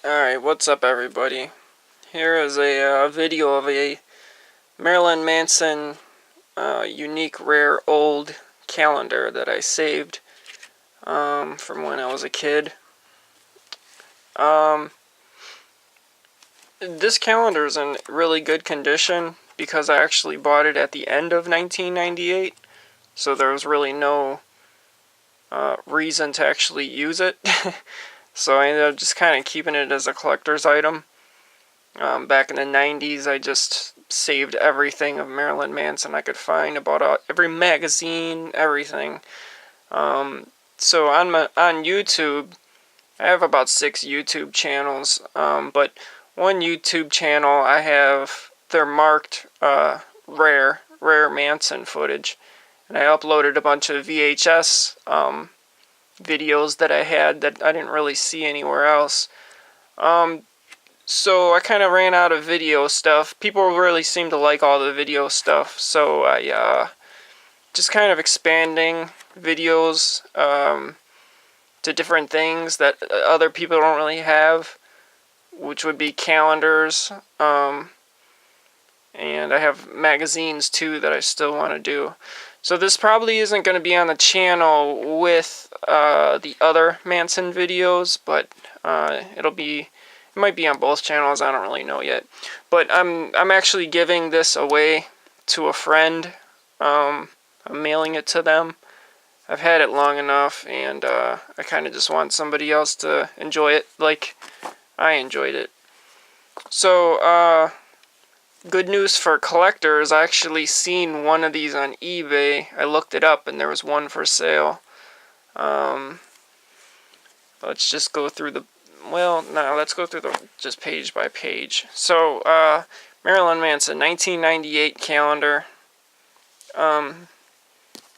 Alright, what's up everybody? Here is a video of a Marilyn Manson unique rare old calendar that I saved from when I was a kid. This calendar is in really good condition because I actually bought it at the end of 1998, so there was really no reason to actually use it. So I ended up just kind of keeping it as a collector's item. Back in the 90s, I just saved everything of Marilyn Manson I could find. I bought every magazine, everything. So on YouTube, I have about 6 YouTube channels. But one YouTube channel I have, they're marked rare Manson footage. And I uploaded a bunch of VHS videos that I had that I didn't really see anywhere else. So I kind of ran out of video stuff. People really seem to like all the video stuff, so I just kind of expanding videos to different things that other people don't really have, which would be calendars, and I have magazines too that I still want to do. So this probably isn't going to be on the channel with the other Manson videos, but it might be on both channels. I don't really know yet. But I'm actually giving this away to a friend. I'm mailing it to them. I've had it long enough, and I kind of just want somebody else to enjoy it like I enjoyed it. So, good news for collectors, I actually seen one of these on eBay. I looked it up and there was one for sale. Let's just go through let's go through just page by page. So, Marilyn Manson, 1998 calendar.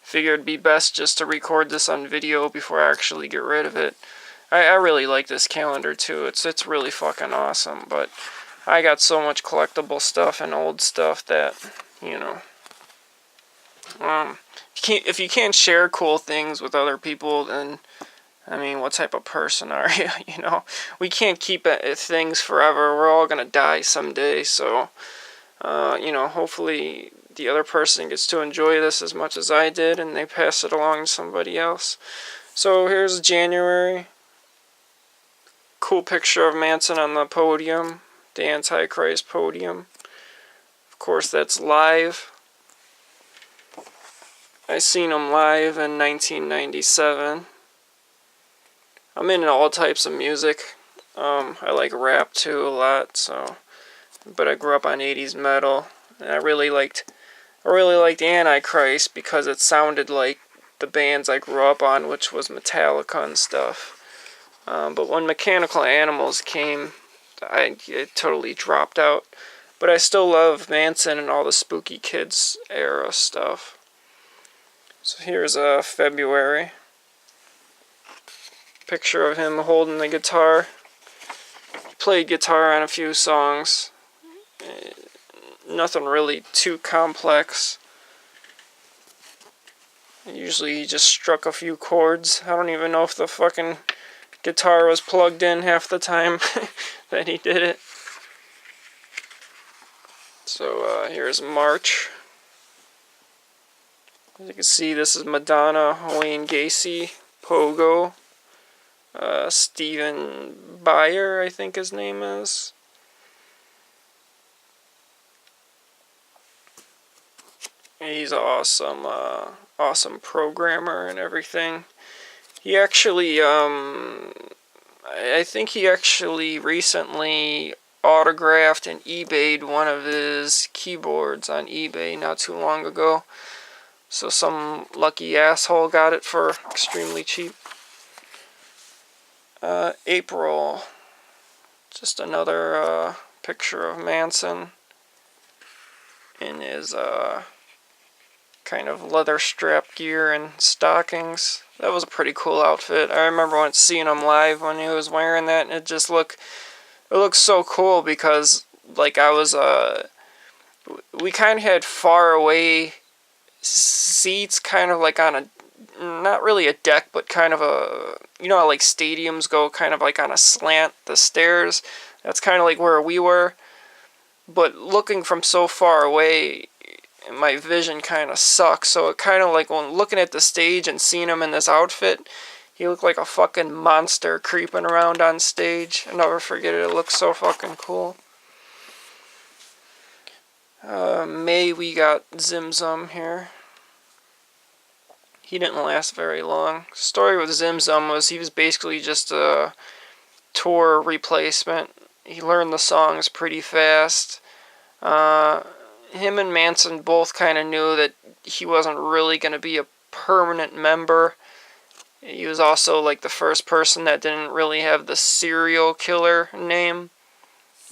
Figured it'd be best just to record this on video before I actually get rid of it. I really like this calendar too. It's really fucking awesome, but I got so much collectible stuff and old stuff that, if you can't share cool things with other people, then, I mean, what type of person are you, We can't keep things forever. We're all gonna die someday, so, hopefully the other person gets to enjoy this as much as I did, and they pass it along to somebody else. So here's January. Cool picture of Manson on the podium. The Antichrist podium. Of course, that's live. I seen him live in 1997. I'm into all types of music. I like rap too a lot, but I grew up on 80s metal, and I really liked Antichrist because it sounded like the bands I grew up on, which was Metallica and stuff. But when Mechanical Animals came, it totally dropped out. But I still love Manson and all the Spooky Kids era stuff. So here's February. Picture of him holding the guitar. He played guitar on a few songs. Nothing really too complex. Usually he just struck a few chords. I don't even know if the fucking guitar was plugged in half the time that he did it. So here's March. As you can see, this is Madonna, Wayne Gacy, Pogo, Stephen Beyer, I think his name is. He's awesome, awesome programmer and everything. He actually, I think he actually recently autographed and eBayed one of his keyboards on eBay not too long ago. So some lucky asshole got it for extremely cheap. April. Just another picture of Manson in his kind of leather strap gear and stockings. That was a pretty cool outfit. I remember seeing him live when he was wearing that, and it looked so cool because, like, we kind of had far away seats, kind of like on not really a deck, but kind of a, you know how like stadiums go kind of like on a slant, the stairs. That's kind of like where we were. But looking from so far away, my vision kind of sucks. So it kind of like when looking at the stage and seeing him in this outfit, he looked like a fucking monster creeping around on stage. I'll never forget it. It looks so fucking cool. May, we got Zim Zum here. He didn't last very long. Story with Zim Zum was he was basically just a tour replacement. He learned the songs pretty fast. Him and Manson both kind of knew that he wasn't really going to be a permanent member. He was also like the first person that didn't really have the serial killer name.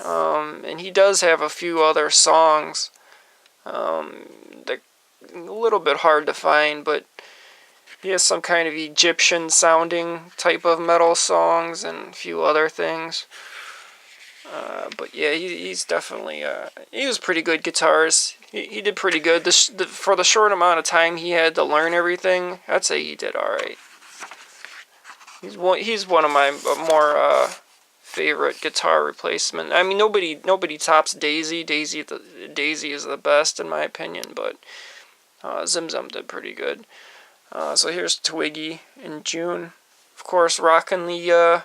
And he does have a few other songs. They're a little bit hard to find, but he has some kind of Egyptian sounding type of metal songs and a few other things. But yeah, he's definitely, he was pretty good guitarist. He did pretty good. For the short amount of time he had to learn everything, I'd say he did alright. He's one of my more favorite guitar replacement. I mean, nobody tops Daisy. Daisy is the best in my opinion, but Zim Zum did pretty good. So here's Twiggy in June. Of course, rocking the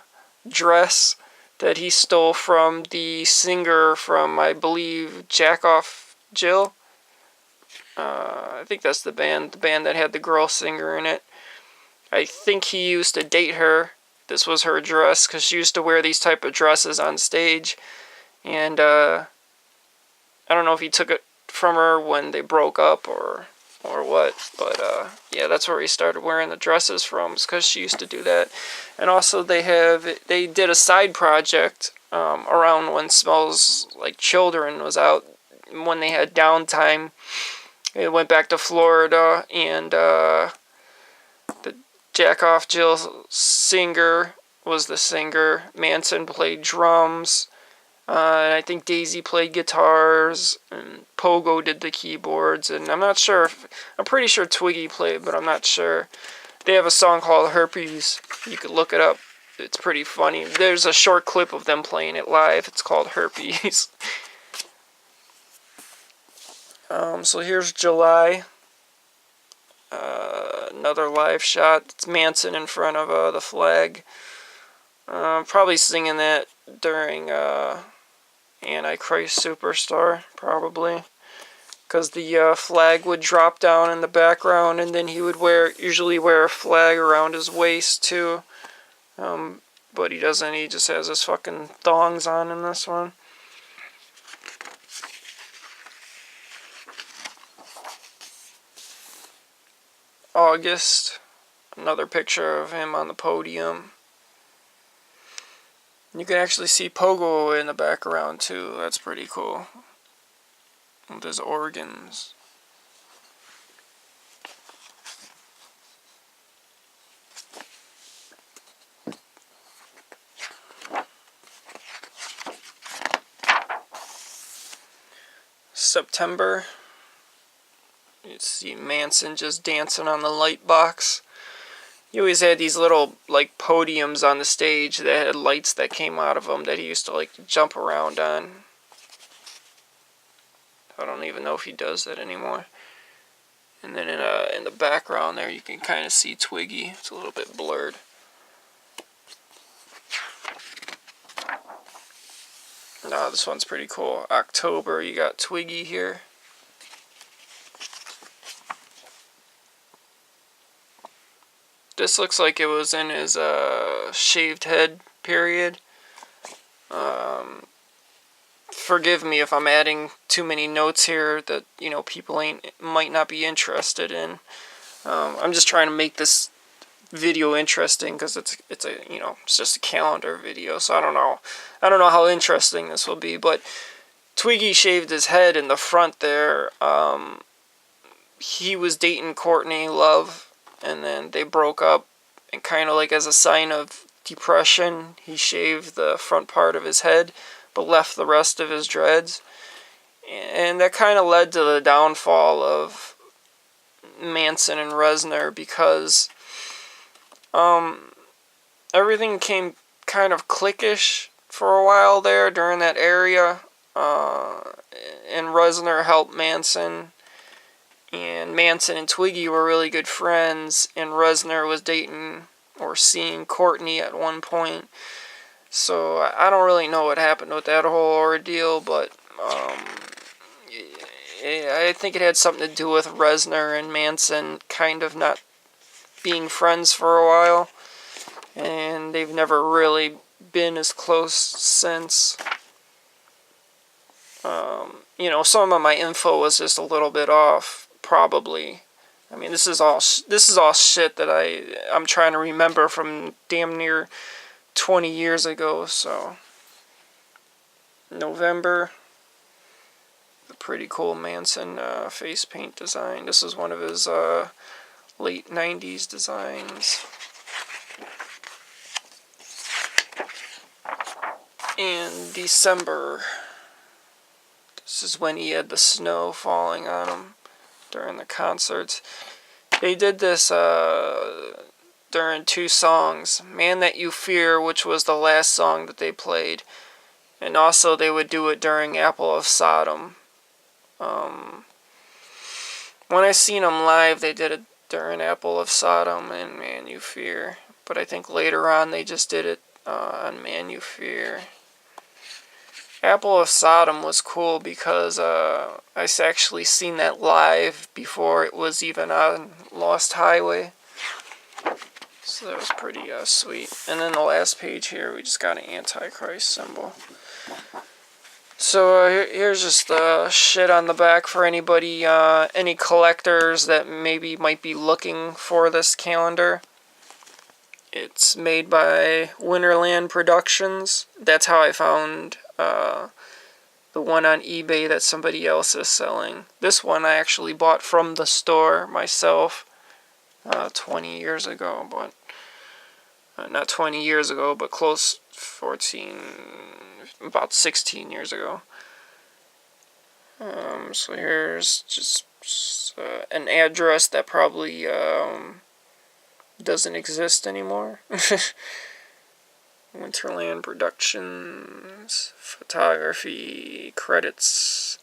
dress that he stole from the singer from, I believe, Jack Off Jill. I think that's the band that had the girl singer in it. I think he used to date her. This was her dress, because she used to wear these type of dresses on stage. And I don't know if he took it from her when they broke up or what. But yeah, that's where he started wearing the dresses from, because she used to do that. And also they did a side project around when Smells Like Children was out. When they had downtime, they went back to Florida, and the Jack Off Jill singer was the singer. Manson played drums. And I think Daisy played guitars. And Pogo did the keyboards. And I'm pretty sure Twiggy played, but I'm not sure. They have a song called Herpes. You could look it up. It's pretty funny. There's a short clip of them playing it live. It's called Herpes. So here's July. Another live shot. It's Manson in front of the flag. Probably singing that during Antichrist Superstar, probably. Because the flag would drop down in the background, and then he would usually wear a flag around his waist too. But he doesn't. He just has his fucking thongs on in this one. August, another picture of him on the podium. You can actually see Pogo in the background too. That's pretty cool. With his organs. September. You see Manson just dancing on the light box. He always had these little like podiums on the stage that had lights that came out of them that he used to like jump around on. I don't even know if he does that anymore. And then in the background there you can kind of see Twiggy. It's a little bit blurred. No, this one's pretty cool. October, you got Twiggy here. This looks like it was in his shaved head period. Forgive me if I'm adding too many notes here that people might not be interested in. I'm just trying to make this video interesting because it's just a calendar video, so I don't know how interesting this will be. But Twiggy shaved his head in the front there. He was dating Courtney Love. And then they broke up, and kind of like as a sign of depression, he shaved the front part of his head, but left the rest of his dreads. And that kind of led to the downfall of Manson and Reznor because everything came kind of cliquish for a while there during that area. And Reznor helped Manson. And Manson and Twiggy were really good friends. And Reznor was dating or seeing Courtney at one point. So I don't really know what happened with that whole ordeal, but I think it had something to do with Reznor and Manson kind of not being friends for a while. And they've never really been as close since. Some of my info was just a little bit off, probably. I mean, this is all shit that I'm trying to remember from damn near 20 years ago. So November, the pretty cool Manson face paint design. This is one of his late 90s designs. In December, this is when he had the snow falling on him during the concerts. They did this during two songs. Man That You Fear, which was the last song that they played. And also they would do it during Apple of Sodom. When I seen them live, they did it during Apple of Sodom and Man You Fear. But I think later on they just did it on Man You Fear. Apple of Sodom was cool because I actually seen that live before it was even on Lost Highway. So that was pretty sweet. And then the last page here, we just got an Antichrist symbol. So here's just shit on the back for anybody, any collectors that maybe might be looking for this calendar. It's made by Winterland Productions. That's how I found the one on eBay that somebody else is selling. This one I actually bought from the store myself 20 years ago, but not 20 years ago, but close 14, about 16 years ago. So here's just an address that probably doesn't exist anymore. Winterland Productions, photography, credits,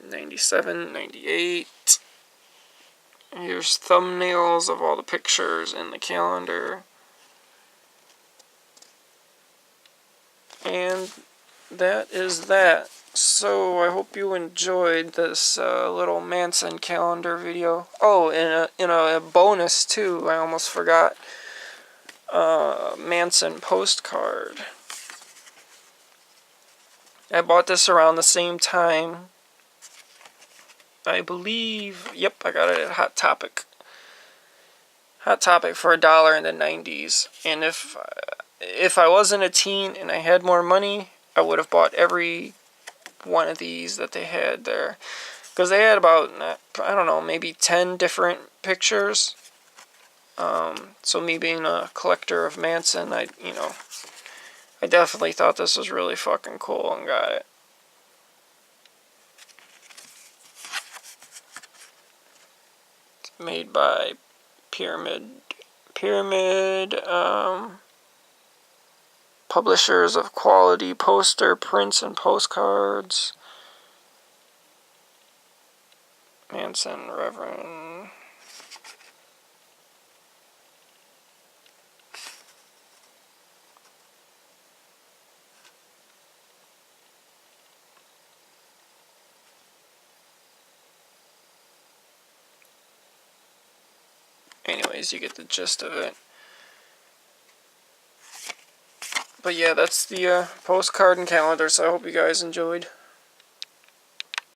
97, 98. Here's thumbnails of all the pictures in the calendar. And that is that. So I hope you enjoyed this little Manson calendar video. Oh, and a bonus too, I almost forgot. Manson postcard. I bought this around the same time. I believe, yep, I got it at Hot Topic. Hot Topic for $1 in the 90s. And if I wasn't a teen and I had more money, I would have bought every one of these that they had there. Because they had about, I don't know, maybe 10 different pictures. So me being a collector of Manson, I definitely thought this was really fucking cool and got it. It's made by Pyramid, publishers of quality poster, prints, and postcards. Manson, Reverend. Anyways, you get the gist of it. But yeah, that's the postcard and calendar, so I hope you guys enjoyed.